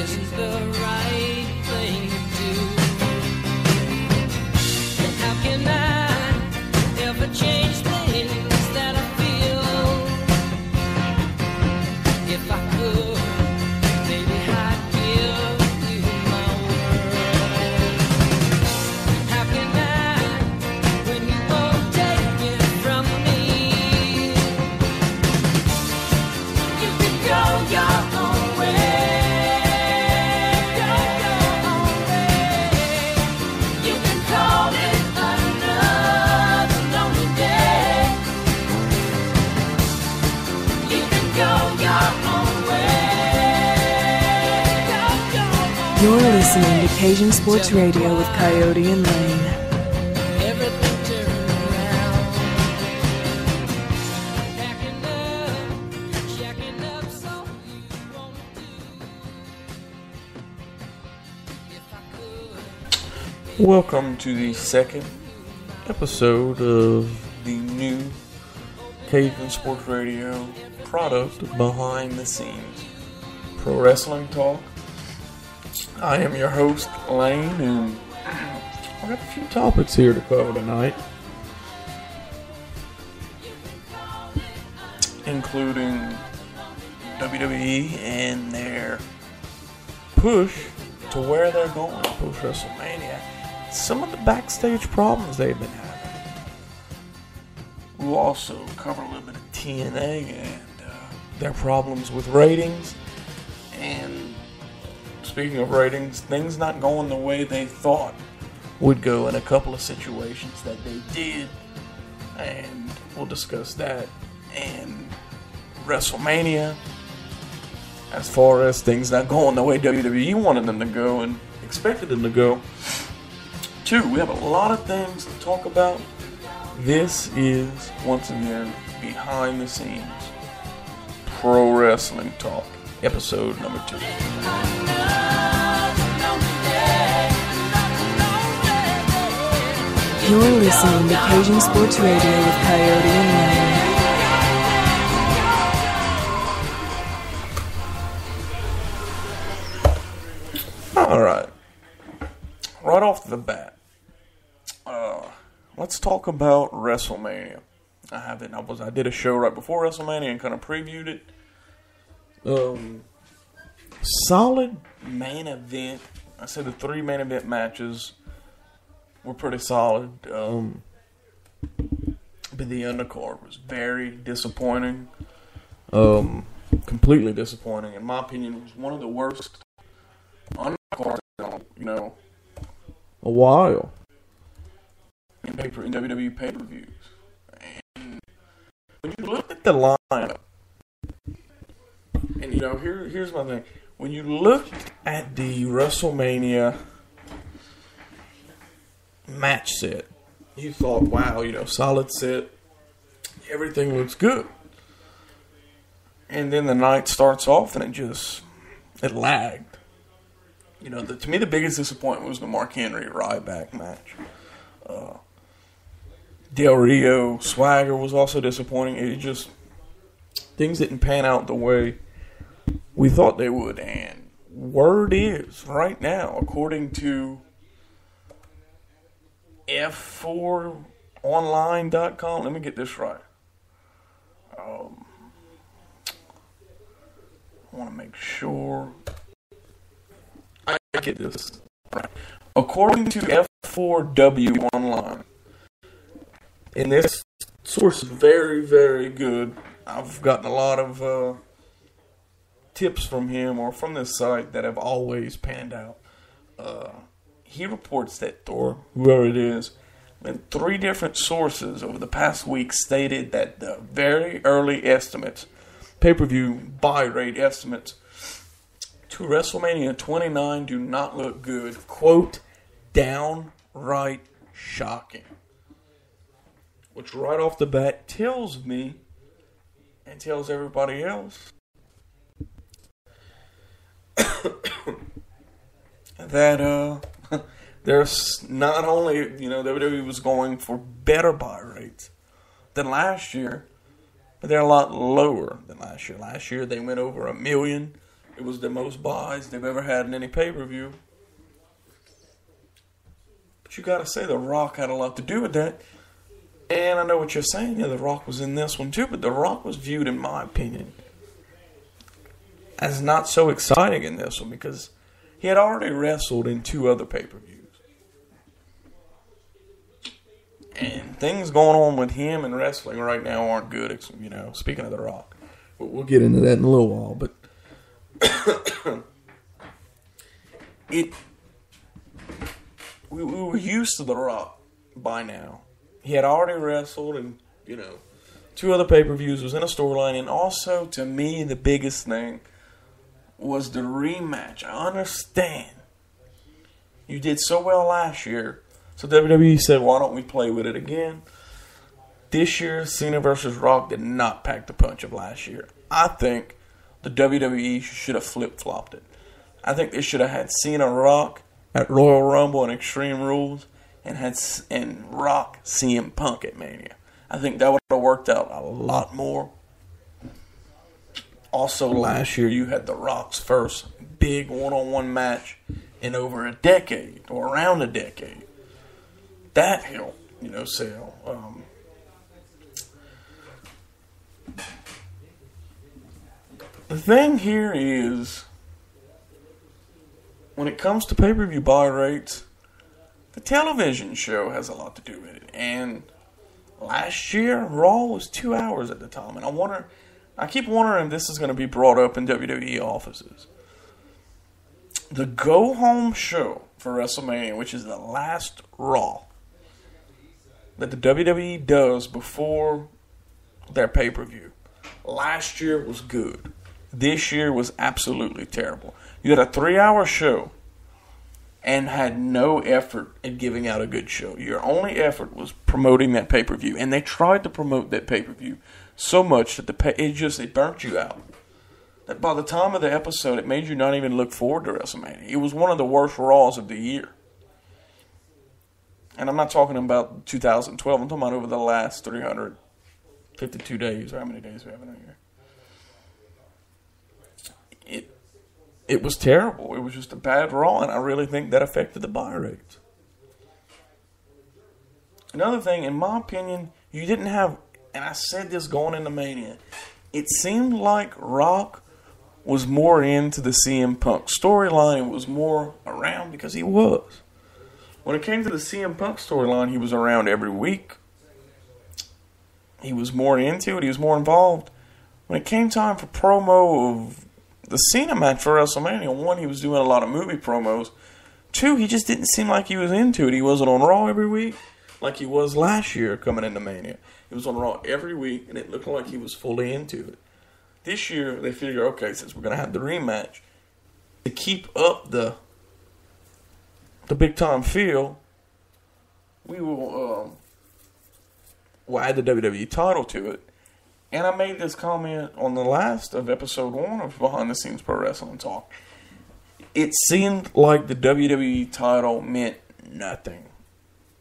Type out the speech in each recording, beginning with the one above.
isn't the right thing to do. And how can I ever change things that I feel? If I could, maybe I'd give you my world. How can I, when you won't take it from me? You can go your own way. Go your own way. You can call it another lonely day. You can go your own way. Go your own way. You're listening to Cajun Sports Radio with Coyote and Lane. Everything turned around. Packing up, checking up, so you won't do. If I could. Welcome to the second episode of the new Cajun Sports Radio product Behind the Scenes Pro Wrestling Talk. I am your host, Lane, and I've got a few topics here to cover tonight, including WWE and their push to where they're going post WrestleMania. Some of the backstage problems they've been having. We'll also cover a little bit of TNA and their problems with ratings. And speaking of ratings, things not going the way they thought would go in a couple of situations that they did. And we'll discuss that. And WrestleMania, as far as things not going the way WWE wanted them to go and expected them to go. Two, we have a lot of things to talk about. This is, once again, Behind the Scenes Pro Wrestling Talk, episode number 2. You're listening to Cajun Sports Radio with Coyote and Lane. Alright. Right off the bat, let's talk about WrestleMania. I did a show right before WrestleMania and kind of previewed it. Solid main event. I said the 3 main event matches were pretty solid. But the undercard was very disappointing. Completely disappointing. In my opinion, it was one of the worst undercards in, a while in WWE pay-per-views. And when you look at the lineup, and here's my thing. When you looked at the WrestleMania match set, you thought, wow, solid set, everything looks good. And then the night starts off and it lagged. To me, the biggest disappointment was the Mark Henry Ryback match. Del Rio, Swagger was also disappointing. Things didn't pan out the way we thought they would. And word is, right now, according to F4online.com, let me get this right. I want to make sure I get this right. According to F4W Online, and this source is very, very good. I've gotten a lot of tips from him or from this site that have always panned out. He reports that Thor, whoever it is, in 3 different sources over the past week stated that the very early estimates, pay-per-view buy rate estimates, to WrestleMania 29 do not look good. Quote, downright shocking. Which right off the bat tells me and tells everybody else that there's not only, WWE was going for better buy rates than last year, but they're a lot lower than last year. Last year they went over 1 million. It was the most buys they've ever had in any pay-per-view. But you gotta say The Rock had a lot to do with that. And I know what you're saying. Yeah, The Rock was in this one too. But The Rock was viewed, in my opinion, as not so exciting in this one because he had already wrestled in 2 other pay-per-views. And things going on with him and wrestling right now aren't good, you know, speaking of The Rock. We'll get into that in a little while, but we were used to The Rock by now. He had already wrestled in, you know, 2 other pay-per-views, was in a storyline, and also, to me, the biggest thing was the rematch. I understand you did so well last year, so WWE said, why don't we play with it again? This year, Cena versus Rock did not pack the punch of last year. I think the WWE should have flip-flopped it. I think they should have had Cena Rock at Royal Rumble and Extreme Rules and Rock CM Punk at Mania. I think that would have worked out a lot more. Also, last year you had The Rock's first big one-on-one match in over a decade, or around a decade. That helped, you know, sell. The thing here is, when it comes to pay-per-view buy rates, the television show has a lot to do with it. And last year, Raw was 2 hours at the time. And I keep wondering if this is going to be brought up in WWE offices. The go-home show for WrestleMania, which is the last Raw that the WWE does before their pay-per-view, last year was good. This year was absolutely terrible. You had a 3-hour show and had no effort in giving out a good show. Your only effort was promoting that pay-per-view. And they tried to promote that pay-per-view so much that it burnt you out. That by the time of the episode, it made you not even look forward to WrestleMania. It was one of the worst Raws of the year. And I'm not talking about 2012. I'm talking about over the last 352 days, or how many days we have in a year. It was terrible. It was just a bad Raw, and I really think that affected the buy rates. Another thing, in my opinion, you didn't have, and I said this going into Mania, it seemed like Rock was more into the CM Punk storyline and was more around because he was. When it came to the CM Punk storyline, he was around every week. He was more into it. He was more involved. When it came time for promo of the Cena match for WrestleMania, 1, he was doing a lot of movie promos. 2, he just didn't seem like he was into it. He wasn't on Raw every week like he was last year coming into Mania. He was on Raw every week, and it looked like he was fully into it. This year, they figure, okay, since we're going to have the rematch, to keep up the big-time feel, we will add the WWE title to it. And I made this comment on the last of episode 1 of Behind the Scenes Pro Wrestling Talk. It seemed like the WWE title meant nothing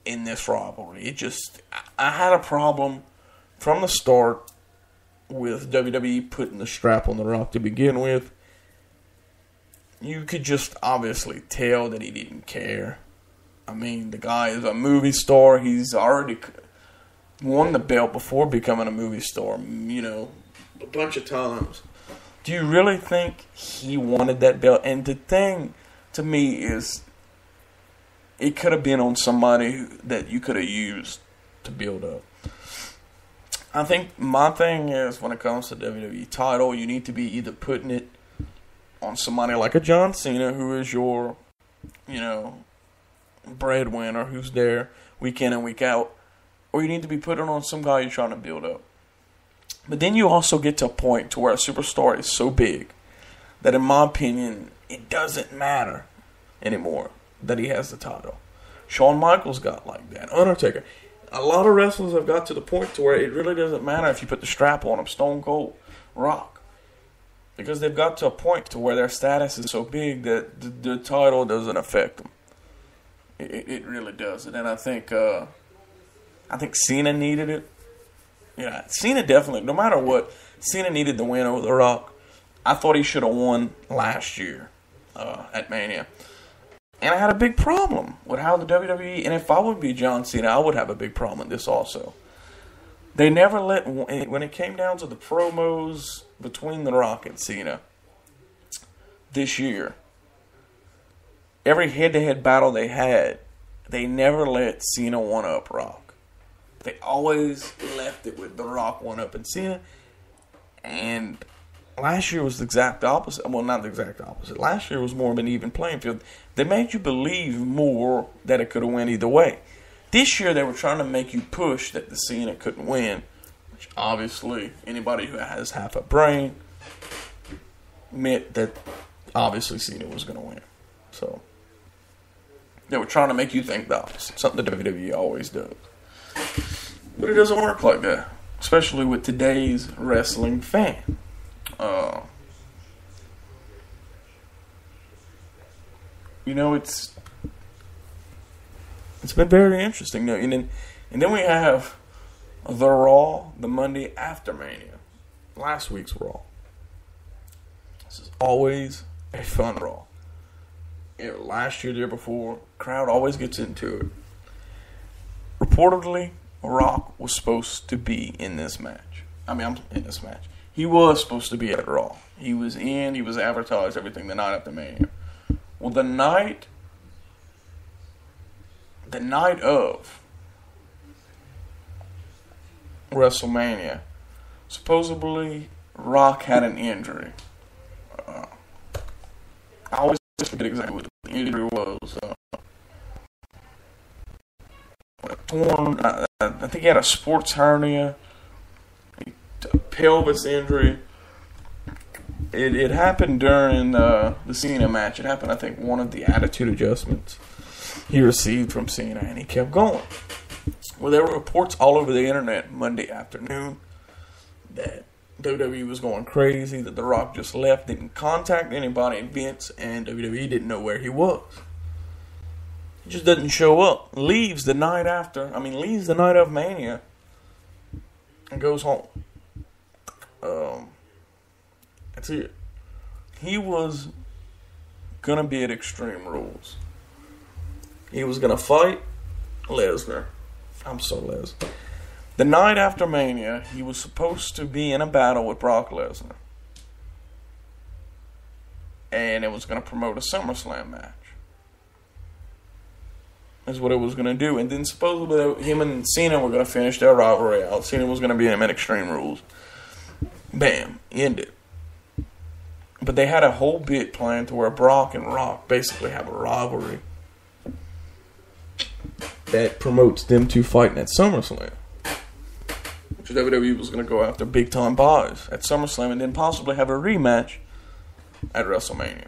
in this rivalry. I had a problem from the start with WWE putting the strap on The Rock to begin with. You could just obviously tell that he didn't care. I mean, the guy is a movie star. He's already won the belt before becoming a movie star, you know, a bunch of times. Do you really think he wanted that belt? And the thing to me is, it could have been on somebody that you could have used to build up. I think my thing is, when it comes to WWE title, you need to be either putting it on somebody like a John Cena, who is your, you know, breadwinner, who's there week in and week out, or you need to be putting it on some guy you're trying to build up. But then you also get to a point to where a superstar is so big that, in my opinion, it doesn't matter anymore that he has the title. Shawn Michaels got like that. Undertaker. A lot of wrestlers have got to the point to where it really doesn't matter if you put the strap on them. Stone Cold, Rock. Because they've got to a point to where their status is so big that the title doesn't affect them. It really doesn't. And I think Cena needed it. Yeah, Cena definitely, no matter what, Cena needed the win over The Rock. I thought he should have won last year at Mania. And I had a big problem with how the WWE, and if I would be John Cena, I would have a big problem with this also. They never let, when it came down to the promos between The Rock and Cena this year, every head-to-head battle they had, they never let Cena one-up Rock. They always left it with The Rock one-upping Cena. And last year was the exact opposite. Well, not the exact opposite. Last year was more of an even playing field. They made you believe more that it could have went either way. This year they were trying to make you push that the Cena couldn't win, which obviously anybody who has half a brain admit that obviously Cena was going to win. So they were trying to make you think the opposite, something the WWE always does. But it doesn't work like that, especially with today's wrestling fan. It's been very interesting. And then we have the Raw, the Monday after Mania. Last week's Raw. This is always a fun Raw. Last year, the year before, crowd always gets into it. Reportedly, Rock was supposed to be in this match. I'm in this match. He was supposed to be at Raw. He was advertised, everything, the night after Mania. Well, the night of WrestleMania, supposedly Rock had an injury. I always forget exactly what the injury was. Torn. I think he had a sports hernia, a pelvis injury. It happened during the Cena match. It happened, I think, one of the attitude adjustments he received from Cena, and he kept going. Well, there were reports all over the internet Monday afternoon that WWE was going crazy, that The Rock just left, didn't contact anybody, and Vince and WWE didn't know where he was. He just doesn't show up. Leaves the night of Mania and goes home. That's it. He was going to be at Extreme Rules. He was going to fight Lesnar. I'm so Lesnar. The night after Mania, he was supposed to be in a battle with Brock Lesnar. And it was going to promote a SummerSlam match. That's what it was going to do. And then supposedly him and Cena were going to finish their rivalry out. Cena was going to beat him at Extreme Rules. Bam. Ended. But they had a whole bit planned to where Brock and Rock basically have a rivalry that promotes them two fighting at SummerSlam. Which WWE was going to go after big time buys at SummerSlam and then possibly have a rematch at WrestleMania.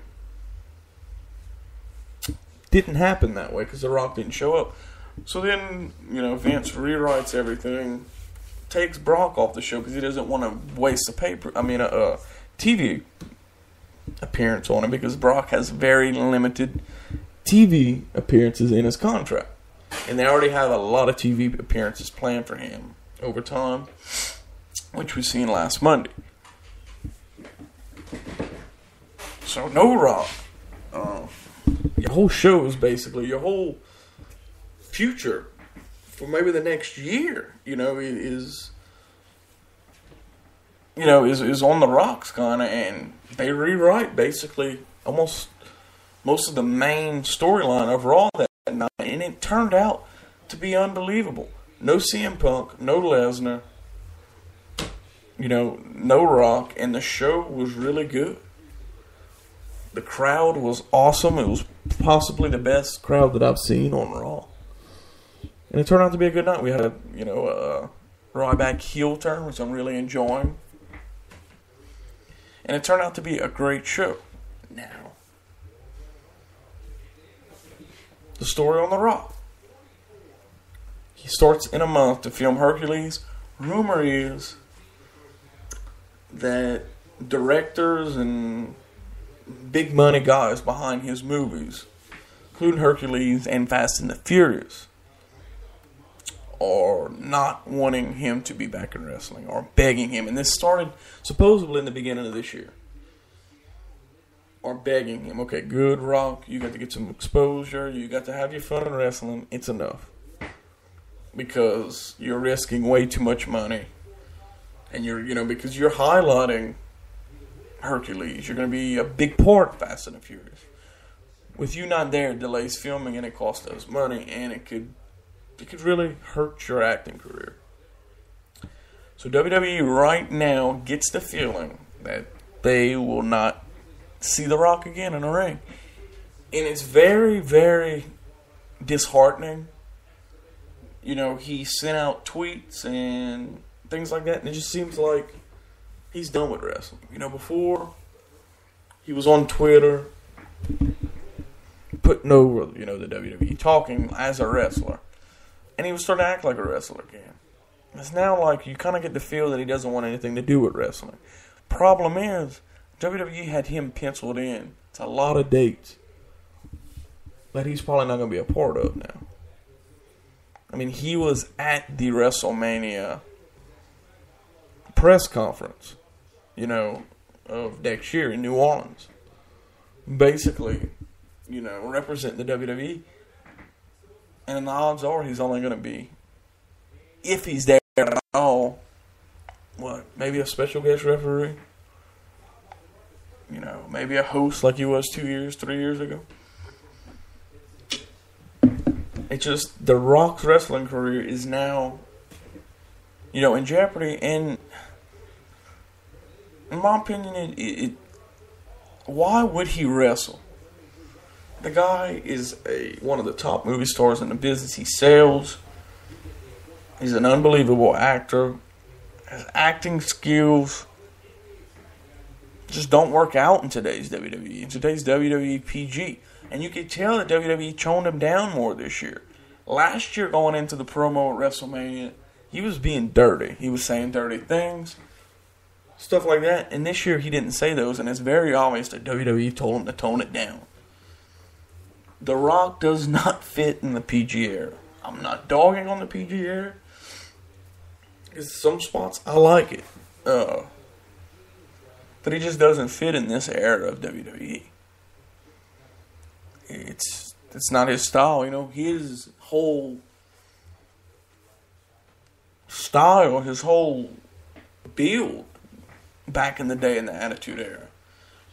Didn't happen that way because The Rock didn't show up. So then, Vince rewrites everything, takes Brock off the show because he doesn't want to waste a TV appearance on him because Brock has very limited TV appearances in his contract. And they already have a lot of TV appearances planned for him over time, which we seen last Monday. So no Rock. Your whole show is basically your whole future for maybe the next year, is on the rocks kind of, and they rewrite basically almost most of the main storyline of Raw that night, and it turned out to be unbelievable. No CM Punk, no Lesnar, no Rock, and the show was really good. The crowd was awesome. It was possibly the best crowd that I've seen on Raw. And it turned out to be a good night. We had a Ryback heel turn, which I'm really enjoying. And it turned out to be a great show. Now, the story on The Rock. He starts in a month to film Hercules. Rumor is that directors and big money guys behind his movies, including Hercules and Fast and the Furious, are not wanting him to be back in wrestling or begging him. And this started supposedly in the beginning of this year. are begging him, okay, good, Rock, you got to get some exposure, you got to have your fun in wrestling, it's enough. Because you're risking way too much money. And because you're highlighting Hercules, you're going to be a big part of Fast and the Furious. With you not there, it delays filming and it costs us money, and it could really hurt your acting career. So WWE right now gets the feeling that they will not see The Rock again in the ring. And it's very, very disheartening. He sent out tweets and things like that, and it just seems like he's done with wrestling. Before, he was on Twitter putting over, the WWE, talking as a wrestler. And he was starting to act like a wrestler again. It's now like you kind of get the feel that he doesn't want anything to do with wrestling. Problem is, WWE had him penciled in to a lot of dates that he's probably not going to be a part of now. I mean, he was at the WrestleMania press conference, of next year in New Orleans. Basically, represent the WWE. And the odds are he's only going to be, if he's there at all, maybe a special guest referee? Maybe a host like he was 3 years ago. It's just, The Rock's wrestling career is now, in jeopardy. And in my opinion, why would he wrestle? The guy is one of the top movie stars in the business. He sells. He's an unbelievable actor. His acting skills just don't work out in today's WWE. In today's WWE PG. And you can tell that WWE toned him down more this year. Last year, going into the promo at WrestleMania, he was being dirty. He was saying dirty things, stuff like that. And this year, he didn't say those. And it's very obvious that WWE told him to tone it down. The Rock does not fit in the PG era. I'm not dogging on the PG era. Because some spots, I like it. But he just doesn't fit in this era of WWE. It's not his style, His whole style, his whole build back in the day in the Attitude Era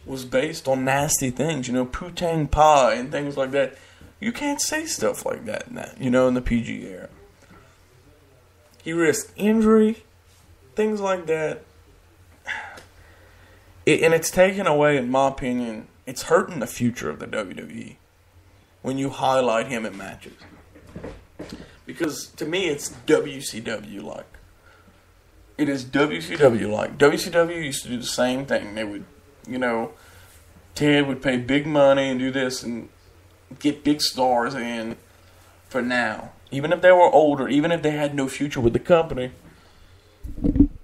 was based on nasty things, Putang pie and things like that. You can't say stuff like that in the PG era. He risked injury, things like that. And it's taken away, in my opinion, it's hurting the future of the WWE when you highlight him in matches. Because to me, it's WCW-like. It is WCW-like. WCW used to do the same thing. They would, Ted would pay big money and do this and get big stars in for now. Even if they were older, even if they had no future with the company,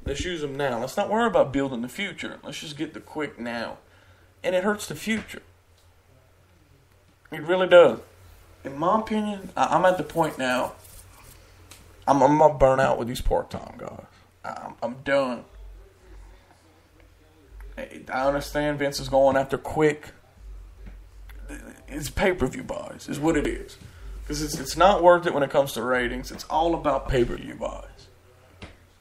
let's use them now. Let's not worry about building the future. Let's just get the quick now. And it hurts the future. It really does. In my opinion, I'm at the point now, I'm going to burn out with these part-time guys. I'm done. I understand Vince is going after quick. It's pay-per-view buys, is what it is. Because it's not worth it when it comes to ratings. It's all about pay-per-view buys.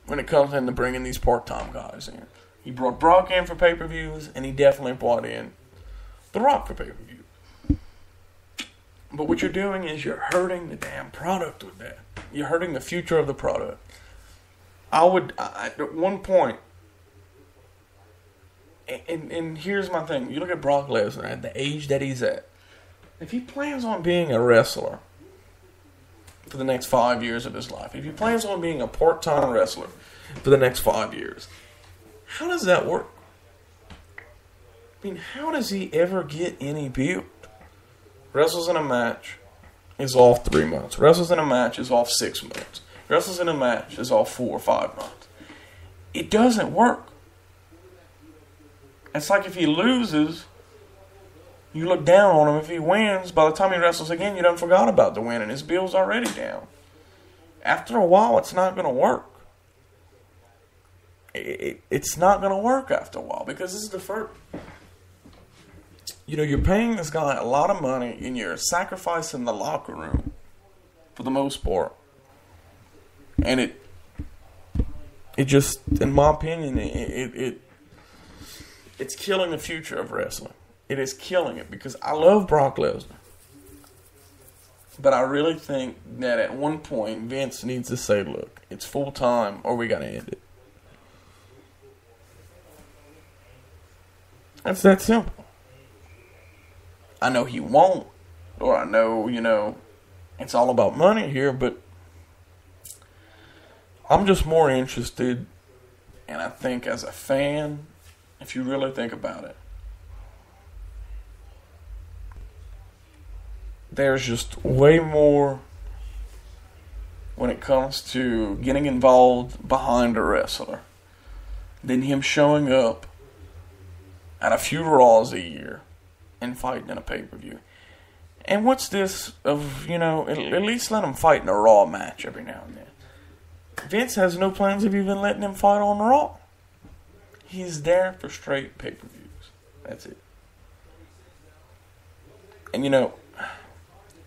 When it comes into bringing these part-time guys in. He brought Brock in for pay-per-views, and he definitely brought in The Rock for pay-per-views. But what you're doing is you're hurting the damn product with that. You're hurting the future of the product. At one point, and here's my thing. You look at Brock Lesnar at the age that he's at. If he plans on being a wrestler for the next 5 years of his life, if he plans on being a part-time wrestler for the next 5 years, how does that work? I mean, how does he ever get any build? Wrestles in a match is off 3 months. Wrestles in a match is off 6 months. Wrestles in a match is off 4 or 5 months. It doesn't work. It's like if he loses, you look down on him. If he wins, by the time he wrestles again, you done forgot about the win, and his bill's already down. After a while, it's not going to work. It's not going to work after a while, because this is the first. You know, you're paying this guy a lot of money and you're sacrificing the locker room for the most part. And it just, in my opinion, it's killing the future of wrestling. It is killing it because I love Brock Lesnar. But I really think that at one point Vince needs to say, look, it's full time or we got to end it. It's that simple. I know he won't, or I know, you know, it's all about money here, but I'm just more interested, and I think as a fan, if you really think about it, there's just way more when it comes to getting involved behind a wrestler than him showing up at a few Raws a year and fighting in a pay-per-view. And what's this of, you know, at least let him fight in a Raw match every now and then. Vince has no plans of even letting him fight on Raw. He's there for straight pay-per-views. That's it. And, you know,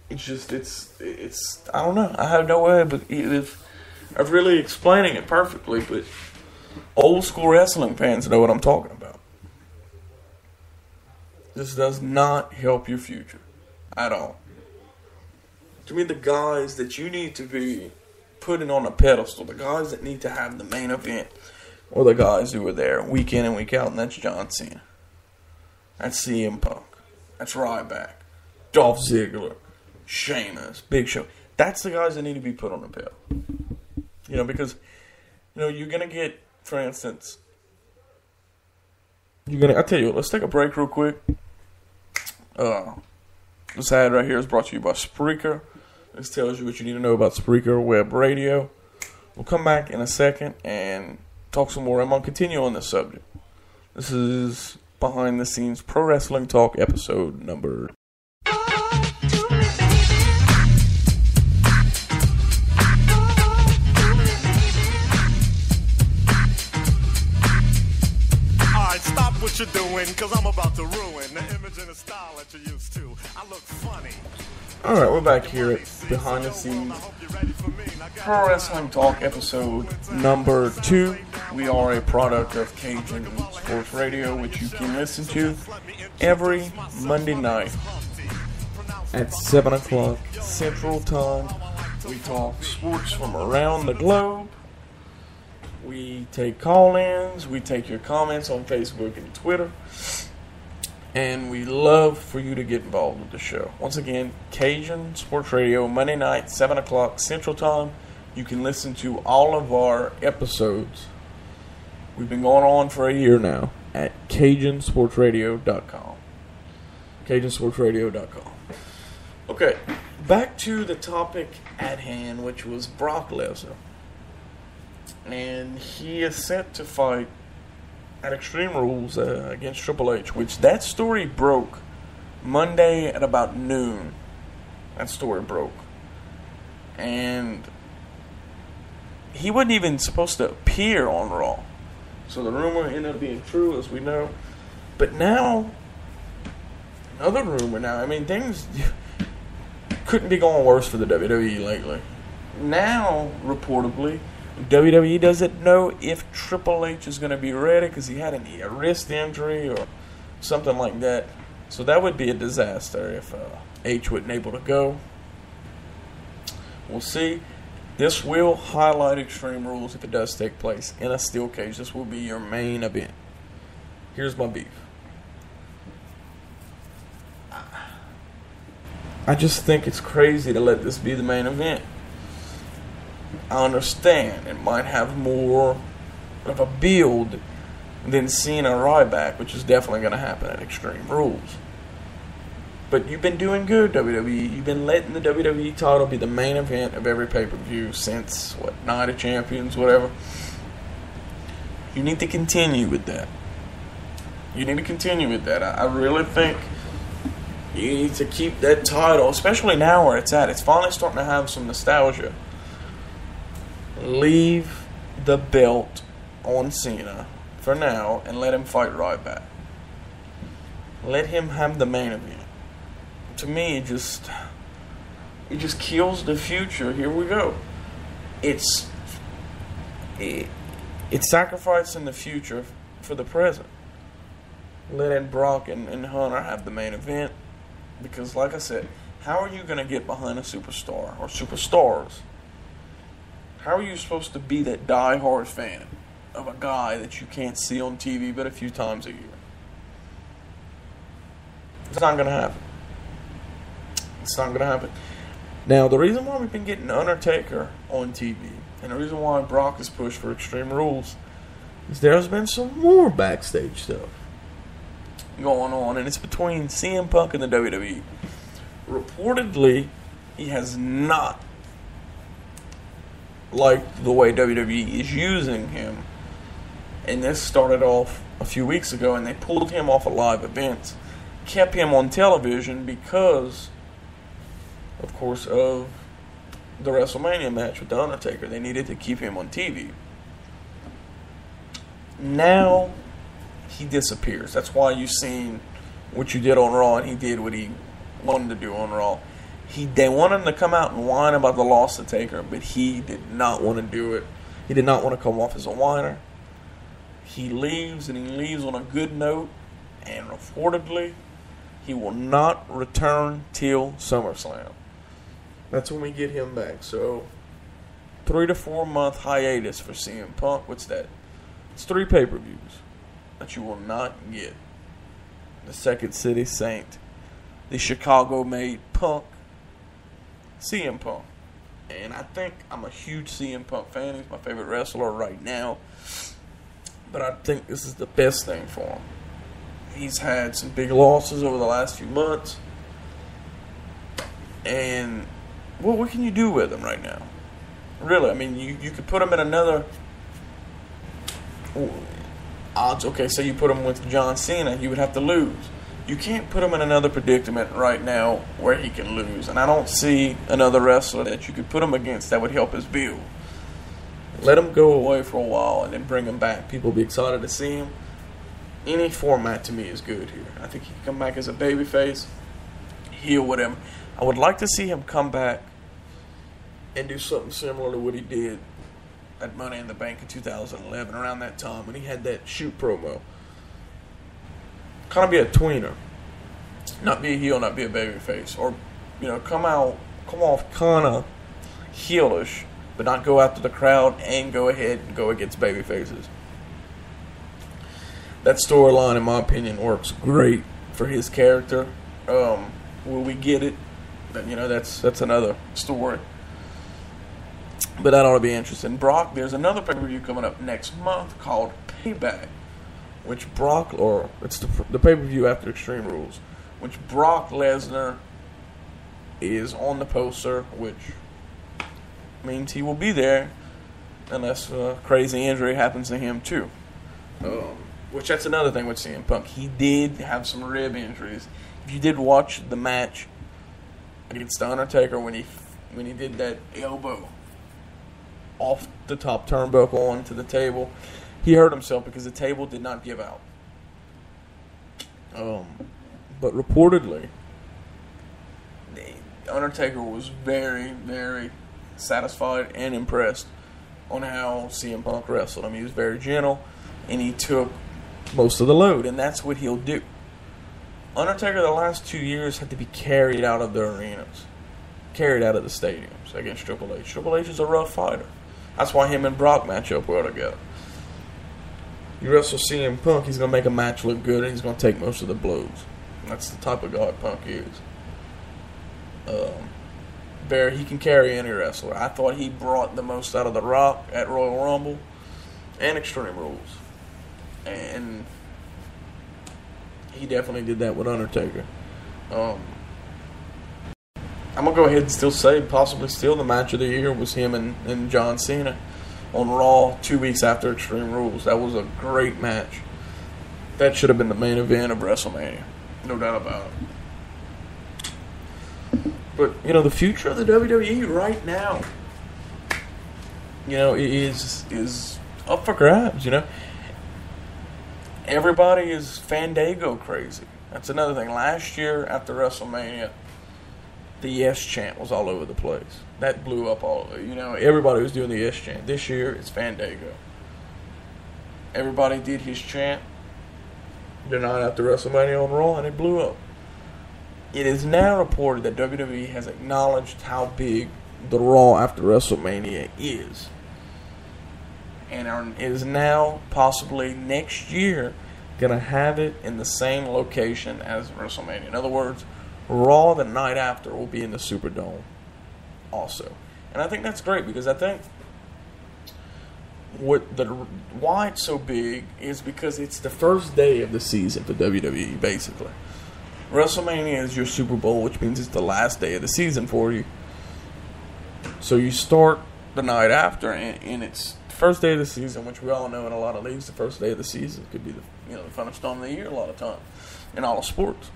it's just, it's I don't know. I have no way of really explaining it perfectly, but old school wrestling fans know what I'm talking about. This does not help your future at all. To me, the guys that you need to be putting on a pedestal, the guys that need to have the main event, or the guys who are there week in and week out, and that's John Cena. That's CM Punk. That's Ryback. Dolph Ziggler. Sheamus. Big Show. That's the guys that need to be put on the pedestal. You know, because, you know, you're going to get, for instance, I'll tell you what, let's take a break real quick. This ad right here is brought to you by Spreaker. This tells you what you need to know about Spreaker Web Radio. We'll come back in a second and talk some more. I'm going to continue on this subject. This is Behind the Scenes Pro Wrestling Talk episode number. Stop what you're doing, because I'm about to ruin the image and the style that you're used to. I look funny. Alright, we're back here at Behind the Scenes Pro Wrestling Talk episode number 2. We are a product of Cajun Sports Radio, which you can listen to every Monday night at 7 o'clock Central Time. We talk sports from around the globe. We take call-ins, we take your comments on Facebook and Twitter, and we love for you to get involved with the show. Once again, Cajun Sports Radio, Monday night, 7 o'clock Central Time. You can listen to all of our episodes. We've been going on for a year now at CajunSportsRadio.com. CajunSportsRadio.com. Okay, back to the topic at hand, which was Brock Lesnar. And he is set to fight at Extreme Rules against Triple H, which that story broke Monday at about noon. That story broke. And he wasn't even supposed to appear on Raw. So the rumor ended up being true, as we know. But now, another rumor now. I mean, things couldn't be going worse for the WWE lately. Now, reportedly, WWE doesn't know if Triple H is going to be ready because he had a wrist injury or something like that. So that would be a disaster if H wasn't able to go. We'll see. This will highlight Extreme Rules if it does take place in a steel cage. This will be your main event. Here's my beef. I just think it's crazy to let this be the main event. I understand it might have more of a build than Cena Ryback, which is definitely going to happen at Extreme Rules. But you've been doing good, WWE. You've been letting the WWE title be the main event of every pay-per-view since, Night of Champions, whatever. You need to continue with that. I really think you need to keep that title, especially now where it's at. It's finally starting to have some nostalgia. Leave the belt on Cena for now and let him fight Ryback. Let him have the main event. To me, it just kills the future. Here we go. It's sacrificing the future for the present. Letting Brock and Hunter have the main event. Because, like I said, how are you going to get behind a superstar or superstars? How are you supposed to be that die-hard fan of a guy that you can't see on TV but a few times a year? It's not going to happen. It's not going to happen. Now, the reason why we've been getting Undertaker on TV, and the reason why Brock is pushed for Extreme Rules, is there's been some more backstage stuff going on, and it's between CM Punk and the WWE. Reportedly, he has not liked the way WWE is using him, and this started off a few weeks ago, and they pulled him off of live events, kept him on television because, of course, of the WrestleMania match with The Undertaker. They needed to keep him on TV. Now, he disappears. That's why you've seen what you did on Raw, and he did what he wanted to do on Raw. They wanted him to come out and whine about the loss to Taker, but he did not want to do it. He did not want to come off as a whiner. He leaves, and he leaves on a good note, and reportedly, he will not return till SummerSlam. That's when we get him back. So, 3 to 4 month hiatus for CM Punk. What's that? It's 3 pay-per-views that you will not get. The Second City Saint, the Chicago-made Punk, CM Punk. And I think I'm a huge CM Punk fan. He's my favorite wrestler right now. But I think this is the best thing for him. He's had some big losses over the last few months. And what can you do with him right now? Really, I mean, you could put him in another odds. Okay, say you put him with John Cena, he would have to lose. You can't put him in another predicament right now where he can lose. And I don't see another wrestler that you could put him against that would help his build. Let him go away for a while and then bring him back. People will be excited to see him. Any format to me is good here. I think he can come back as a babyface, heel with him. I would like to see him come back and do something similar to what he did at Money in the Bank in 2011, around that time when he had that shoot promo. Kind of be a tweener. Not be a heel, not be a babyface. Or, come off kind of heelish, but not go after the crowd and go ahead and go against babyfaces. That storyline, in my opinion, works great for his character. Will we get it? That's another story. But that ought to be interesting. Brock, there's another pay-per-view coming up next month called Payback, which it's the pay-per-view after Extreme Rules, which Brock Lesnar is on the poster, which means he will be there unless a crazy injury happens to him too. Which that's another thing with CM Punk. He did have some rib injuries. If you did watch the match against The Undertaker when he did that elbow off the top turnbuckle onto the table, he hurt himself because the table did not give out. But reportedly, The Undertaker was very, very satisfied and impressed on how CM Punk wrestled. I mean, he was very gentle, and he took most of the load, and that's what he'll do. Undertaker the last 2 years had to be carried out of the arenas, carried out of the stadiums against Triple H. Triple H is a rough fighter. That's why him and Brock match up well together. You wrestle CM Punk, he's going to make a match look good, and he's going to take most of the blows. That's the type of guy Punk is. He can carry any wrestler. I thought he brought the most out of The Rock at Royal Rumble and Extreme Rules. And he definitely did that with Undertaker. I'm going to go ahead and still say possibly still the match of the year was him and John Cena on Raw 2 weeks after Extreme Rules. That was a great match. That should have been the main event of WrestleMania. No doubt about it. But, the future of the WWE right now, is up for grabs, Everybody is Fandango crazy. That's another thing. Last year after WrestleMania, the Yes chant was all over the place. That blew up all over. Everybody was doing the Yes chant. This year, it's Fandango. Everybody did his chant the night after WrestleMania on Raw, and it blew up. It is now reported that WWE has acknowledged how big the Raw after WrestleMania is. And is now, possibly next year, going to have it in the same location as WrestleMania. In other words, Raw the night after will be in the Superdome also. And I think that's great, because I think why it's so big is because it's the first day of the season for WWE, basically. WrestleMania is your Super Bowl, which means it's the last day of the season for you. So you start the night after, and it's the first day of the season, which we all know in a lot of leagues, the first day of the season could be the funnest time of the year a lot of times in all of sports.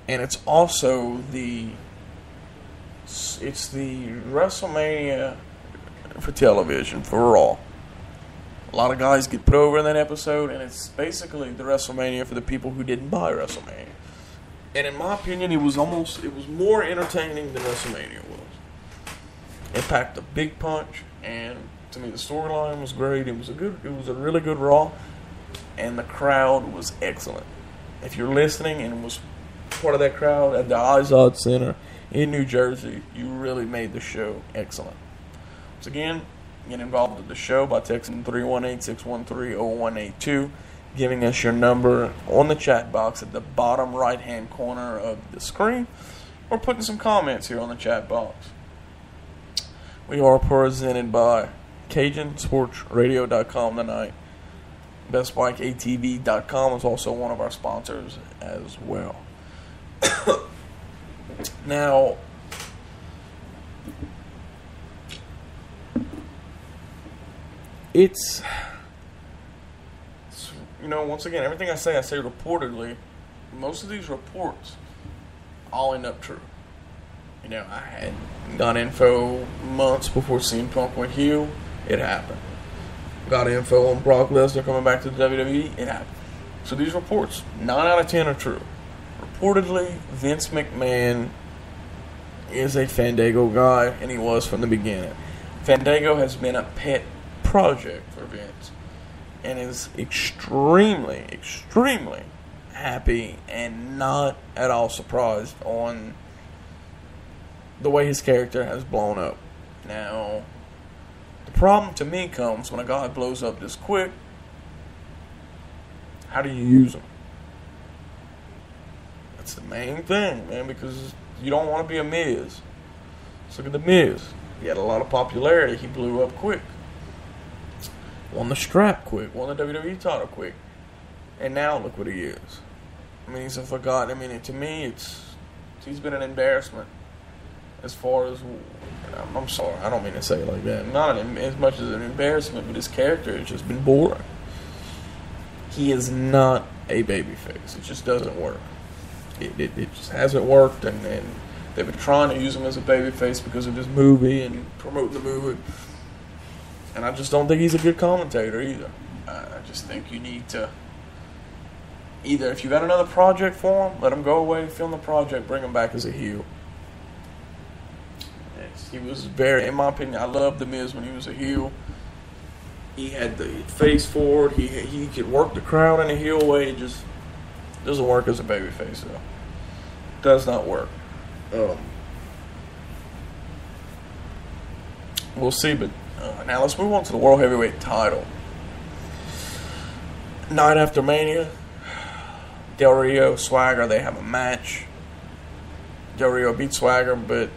And it's also the WrestleMania for television, for Raw. A lot of guys get put over in that episode, and it's basically the WrestleMania for the people who didn't buy WrestleMania. And in my opinion, it was more entertaining than WrestleMania was. It packed a big punch, and to me the storyline was great. It was a really good Raw, and the crowd was excellent. If you're listening and was part of that crowd at the Izod Center in New Jersey, you really made the show excellent. Once again, get involved with the show by texting 318-613-0182, giving us your number on the chat box at the bottom right-hand corner of the screen, or putting some comments here on the chat box. We are presented by CajunSportsRadio.com tonight. BestBikeATV.com is also one of our sponsors as well. Now, it's once again, everything I say reportedly. Most of these reports all end up true. I had got info months before CM Punk went heel. It happened. Got info on Brock Lesnar coming back to the WWE. It happened. So these reports, 9 out of 10 are true. Reportedly, Vince McMahon is a Fandango guy, and he was from the beginning. Fandango has been a pet project for Vince, and is extremely, extremely happy and not at all surprised on the way his character has blown up. Now, the problem to me comes when a guy blows up this quick. How do you use him? That's the main thing, man, because you don't want to be a Miz. Let's look at the Miz. He had a lot of popularity. He blew up quick. Won the strap quick. Won the WWE title quick. And now look what he is. I mean, he's a forgotten. I mean, to me, he's been an embarrassment. As far as, I'm sorry, I don't mean to say it like that. Not as much as an embarrassment, but his character has just been boring. He is not a babyface. It just doesn't work. It just hasn't worked, and they've been trying to use him as a babyface because of this movie and promoting the movie. And I just don't think he's a good commentator either. I just think you need to either, if you got another project for him, let him go away, film the project, bring him back as a heel. He was very, in my opinion, I loved The Miz when he was a heel. He had the face forward. He could work the crowd in a heel way. It just doesn't work as a babyface, though. Does not work. We'll see, but now let's move on to the World Heavyweight title. Night after Mania, Del Rio, Swagger, they have a match. Del Rio beat Swagger, but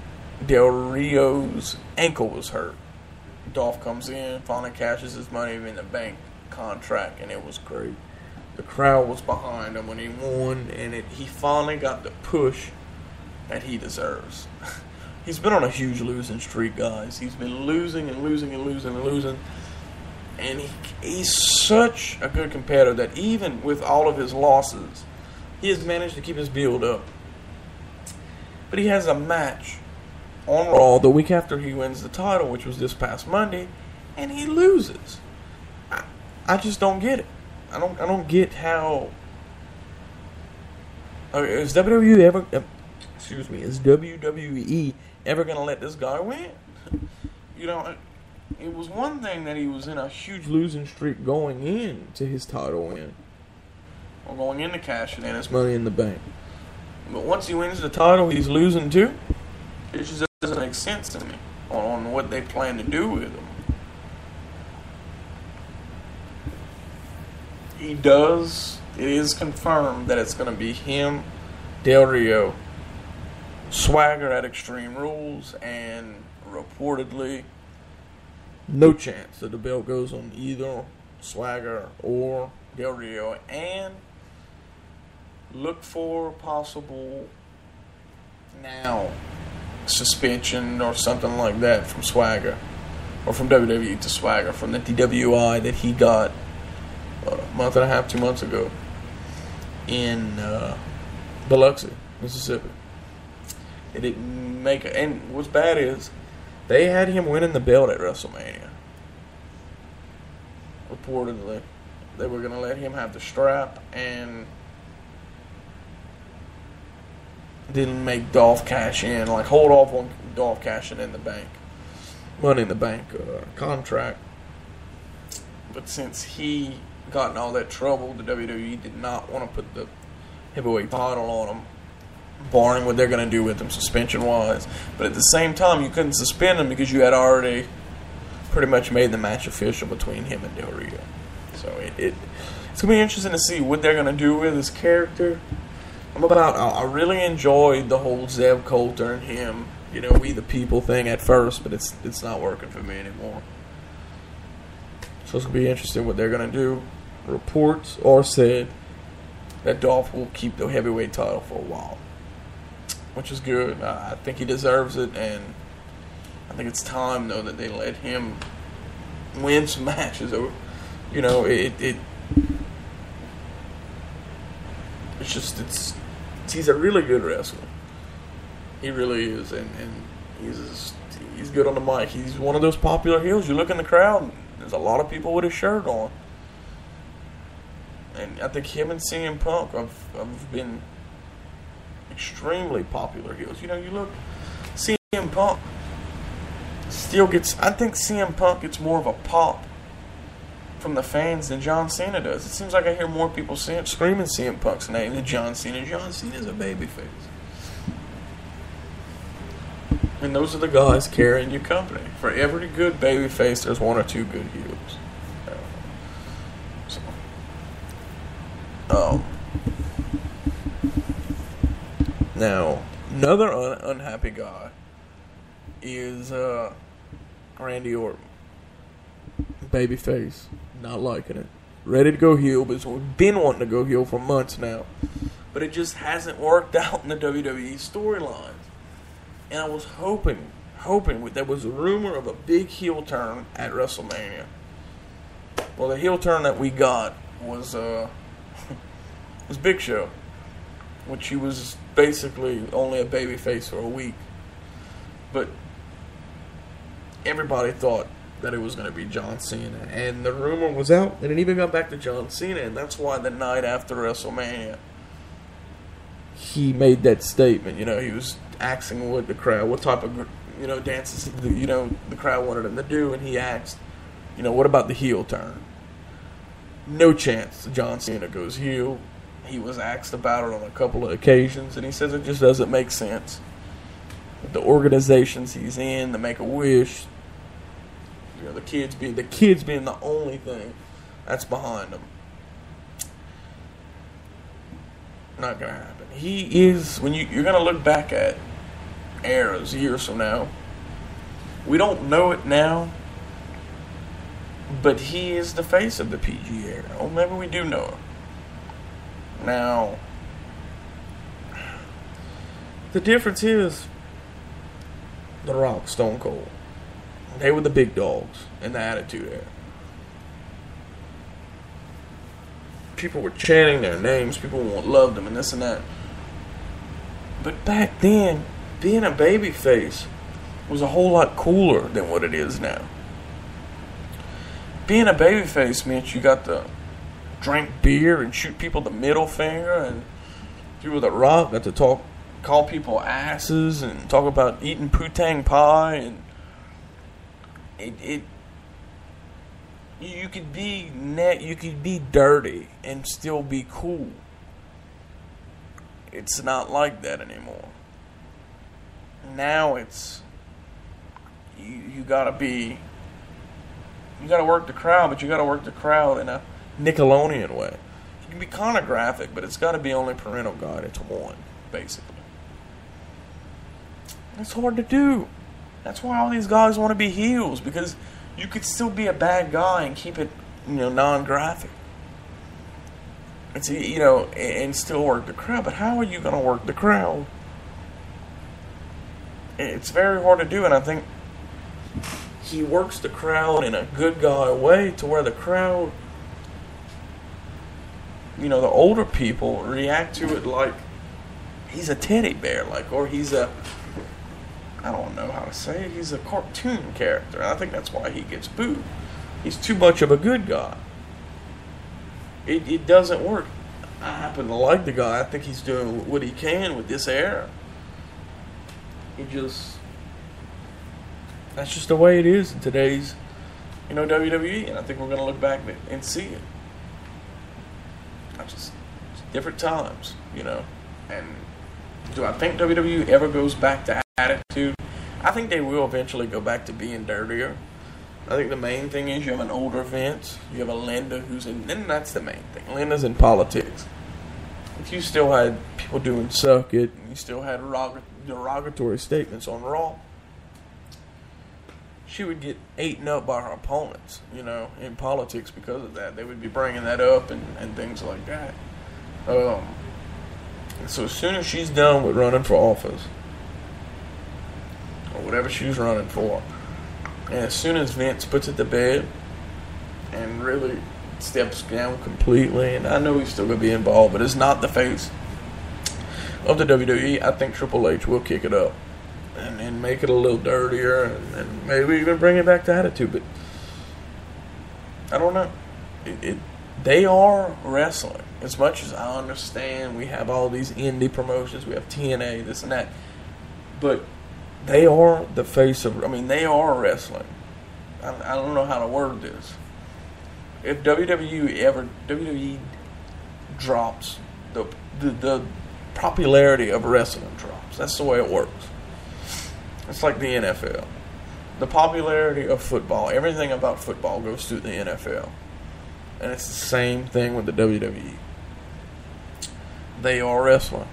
Del Rio's ankle was hurt. Dolph comes in, finally cashes his money in the bank contract, and it was great. The crowd was behind him when he won, and he finally got the push that he deserves. He's been on a huge losing streak, guys. He's been losing and losing and losing and losing. And he's such a good competitor that even with all of his losses, he has managed to keep his build up. But he has a match on Raw the week after he wins the title, which was this past Monday, and he loses. I just don't get it. I don't get how Is WWE ever? Is WWE ever gonna let this guy win? You know, it was one thing that he was in a huge losing streak going in to his title win, or going into cashing in his Money in the Bank. But once he wins the title, he's losing too. It just doesn't make sense to me on what they plan to do with him. It is confirmed that it's going to be him, Del Rio, Swagger at Extreme Rules, and reportedly, no chance that the belt goes on either Swagger or Del Rio. And look for possible now suspension or something like that from Swagger, or from WWE to Swagger, from the DWI that he got a month and a half, 2 months ago in Biloxi, Mississippi. It didn't make it. And what's bad is they had him winning the belt at WrestleMania. Reportedly, they were going to let him have the strap, and didn't make Dolph cash in, like hold off on Dolph cashing in the bank, Money in the Bank contract. But since he got in all that trouble, the WWE did not want to put the heavyweight title on him, barring what they're going to do with him suspension-wise. But at the same time, you couldn't suspend him because you had already pretty much made the match official between him and Del Rio. So it's going to be interesting to see what they're going to do with his character. I really enjoyed the whole Zeb Coulter and him, we the people thing at first, but it's not working for me anymore. So it's going to be interesting what they're going to do. Reports are said that Dolph will keep the heavyweight title for a while, which is good. I think he deserves it, and I think it's time, though, that they let him win some matches. He's a really good wrestler. He really is, and he's good on the mic. He's one of those popular heels. You look in the crowd, there's a lot of people with his shirt on. And I think him and CM Punk have been extremely popular heels. You look, CM Punk still gets, I think CM Punk gets more of a pop from the fans than John Cena does. It seems like I hear more people screaming CM Punk's name than John Cena. John Cena's a babyface. And those are the guys carrying your company. For every good babyface, there's one or two good heels. Now, another unhappy guy is Randy Orton. Babyface. Not liking it. Ready to go heel, but we've been wanting to go heel for months now. But it just hasn't worked out in the WWE storylines. And I was hoping there was a rumor of a big heel turn at WrestleMania. Well, the heel turn that we got was Big Show, which he was basically only a babyface for a week. But everybody thought that it was going to be John Cena, and the rumor was out, and it even got back to John Cena, and that's why the night after WrestleMania, he made that statement. He was asking what type of, dances, the crowd wanted him to do, and he asked, what about the heel turn? No chance John Cena goes heel. He was asked about it on a couple of occasions, and he says it just doesn't make sense. The organizations he's in, the Make-A-Wish, the kids being the only thing that's behind him. Not gonna happen. He is, when you're gonna look back at eras years from now. We don't know it now, but he is the face of the PG era. Or maybe we do know it. Now, the difference is The Rock, Stone Cold. They were the big dogs in the Attitude Era. People were chanting their names. People loved them and this and that. But back then, being a babyface was a whole lot cooler than what it is now. Being a babyface meant you got to drink beer and shoot people the middle finger and People that rock got to call people asses and talk about eating poo-tang pie, and you could be dirty and still be cool. It's not like that anymore. Now it's you gotta work the crowd, but you gotta work the crowd in a Nickelodeon way. You can be kind of graphic, but it's gotta be only parental guidance one, basically. It's hard to do. That's why all these guys want to be heels, because you could still be a bad guy and keep it, non-graphic. It's, and still work the crowd. But how are you going to work the crowd? It's very hard to do, and I think he works the crowd in a good guy way to where the crowd, the older people react to it like he's a teddy bear, or he's I don't know how to say it, he's a cartoon character. And I think that's why he gets booed. He's too much of a good guy. It doesn't work. I happen to like the guy. I think he's doing what he can with this era. That's just the way it is in today's, WWE. And I think we're going to look back and see it. It's different times, And do I think WWE ever goes back to attitude? I think they will eventually go back to being dirtier. I think the main thing is you have an older Vince, you have a Linda and that's the main thing. Linda's in politics. If you still had people doing suck it, and you still had derogatory statements on Raw, she would get eaten up by her opponents, in politics because of that. They would be bringing that up and things like that. So as soon as she's done with running for office, or whatever she was running for, and as soon as Vince puts it to bed and really steps down completely, and I know he's still going to be involved, but it's not the face of the WWE, I think Triple H will kick it up and make it a little dirtier and maybe even bring it back to attitude. But I don't know. They are wrestling. As much as I understand, we have all these indie promotions, we have TNA, this and that, but they are the face of, they are wrestling. I don't know how to word this. If WWE drops, the popularity of wrestling drops. That's the way it works. It's like the NFL. The popularity of football, everything about football goes through the NFL. And it's the same thing with the WWE. They are wrestling.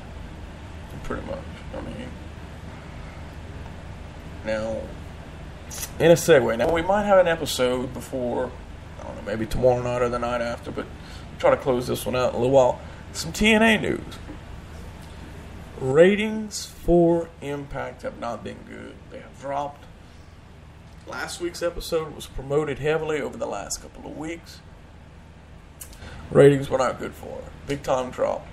Pretty much. Now, in a segue, now we might have an episode before, I don't know, maybe tomorrow night or the night after, but we'll try to close this one out in a little while. Some TNA news. Ratings for Impact have not been good. They have dropped. Last week's episode was promoted heavily over the last couple of weeks. Ratings were not good for it. Big time drop.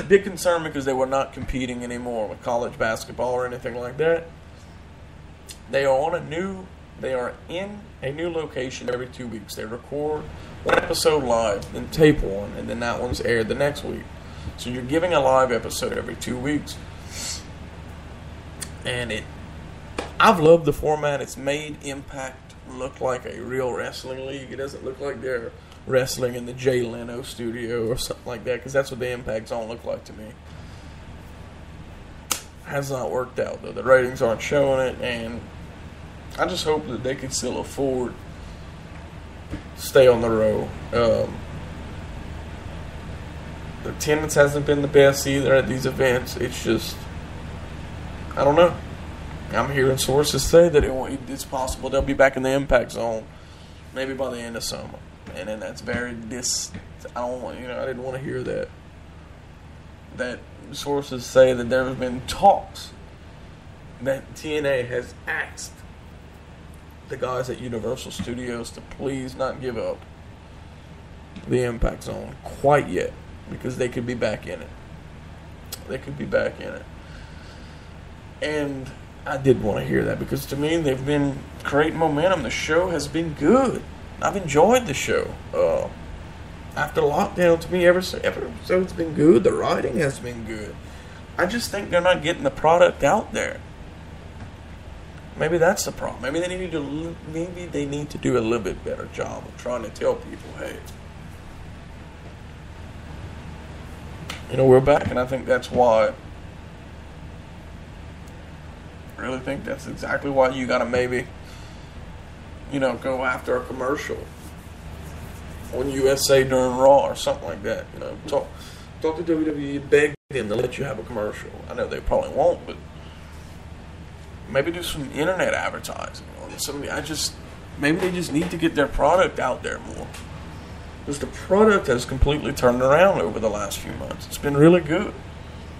Big concern because they were not competing anymore with college basketball or anything like that. They are in a new location every 2 weeks. They record one episode live, then tape one, and then that one's aired the next week. So you're giving a live episode every 2 weeks. And I've loved the format. It's made Impact look like a real wrestling league. It doesn't look like they're wrestling in the Jay Leno studio or something like that, because that's what the Impact Zone look like to me. Has not worked out, though. The ratings aren't showing it, and I just hope that they can still afford to stay on the road. The attendance hasn't been the best either at these events. It's just, I don't know. I'm hearing sources say that it's possible they'll be back in the Impact Zone maybe by the end of summer. And then that's I didn't want to hear that. That sources say that there have been talks that TNA has asked the guys at Universal Studios to please not give up the Impact Zone quite yet, because they could be back in it. And I did want to hear that, because to me they've been creating momentum. The show has been good. I've enjoyed the show. after lockdown, to me, every episode's been good. The writing has been good. I just think they're not getting the product out there. Maybe that's the problem. Maybe they need to do a little bit better job of trying to tell people, hey, we're back, and I think that's why. I really think that's exactly why you gotta maybe, go after a commercial on USA during Raw or something like that. Talk to WWE, beg them to let you have a commercial. I know they probably won't, but maybe do some internet advertising on something. Maybe they just need to get their product out there more. Because the product has completely turned around over the last few months. It's been really good.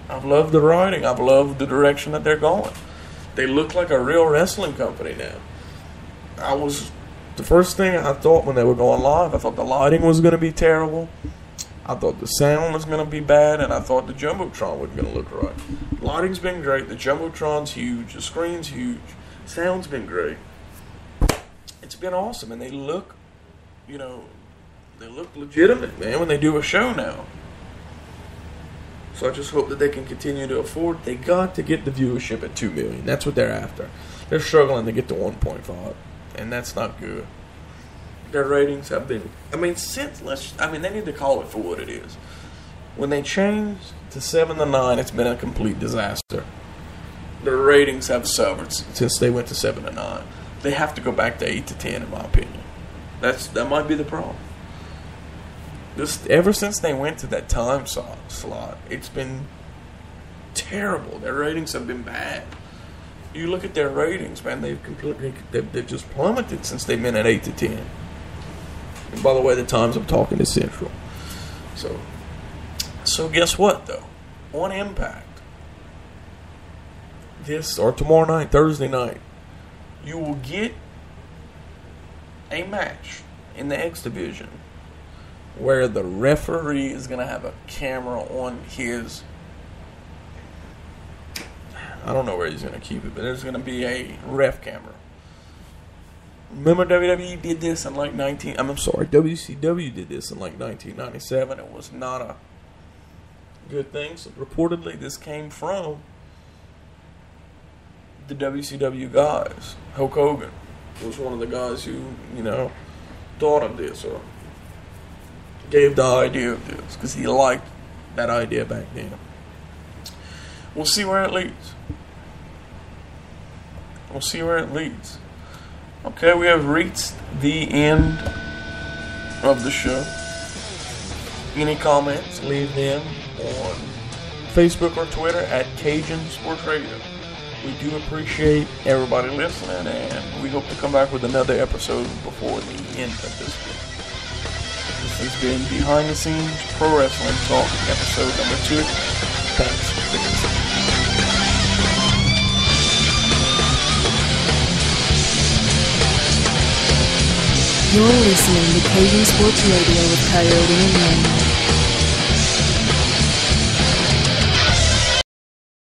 I've loved the writing. I've loved the direction that they're going. They look like a real wrestling company now. The first thing I thought when they were going live, I thought the lighting was going to be terrible. I thought the sound was going to be bad, and I thought the Jumbotron wasn't going to look right. Lighting's been great. The Jumbotron's huge. The screen's huge. Sound's been great. It's been awesome, and they look, legitimate, man, when they do a show now. So I just hope that they can continue to afford. They got to get the viewership at 2 million. That's what they're after. They're struggling to get to 1.5, and that's not good. Their ratings have been, they need to call it for what it is. When they changed to 7 to 9, it's been a complete disaster. Their ratings have suffered since they went to 7 to 9. They have to go back to 8 to 10, in my opinion. That might be the problem. Ever since they went to that time slot, it's been terrible. Their ratings have been bad. You look at their ratings, man, they've just plummeted since they've been at 8 to 10. And by the way, the times I'm talking is Central. So guess what, though? On Impact, tomorrow night, Thursday night, you will get a match in the X Division where the referee is going to have a camera on his, I don't know where he's going to keep it, but there's going to be a ref camera. Remember WWE did this in WCW did this in 1997. It was not a good thing. So reportedly this came from the WCW guys. Hulk Hogan was one of the guys who, thought of this or gave the idea of this because he liked that idea back then. We'll see where it leads. Okay, we have reached the end of the show. Any comments, leave them on Facebook or Twitter at Cajun Sports Radio. We do appreciate everybody listening, and we hope to come back with another episode before the end of this week. This has been Behind the Scenes Pro Wrestling Talk, episode number 2. Thanks for listening. You're listening to Cajun Sports Radio with Coyote and Lane.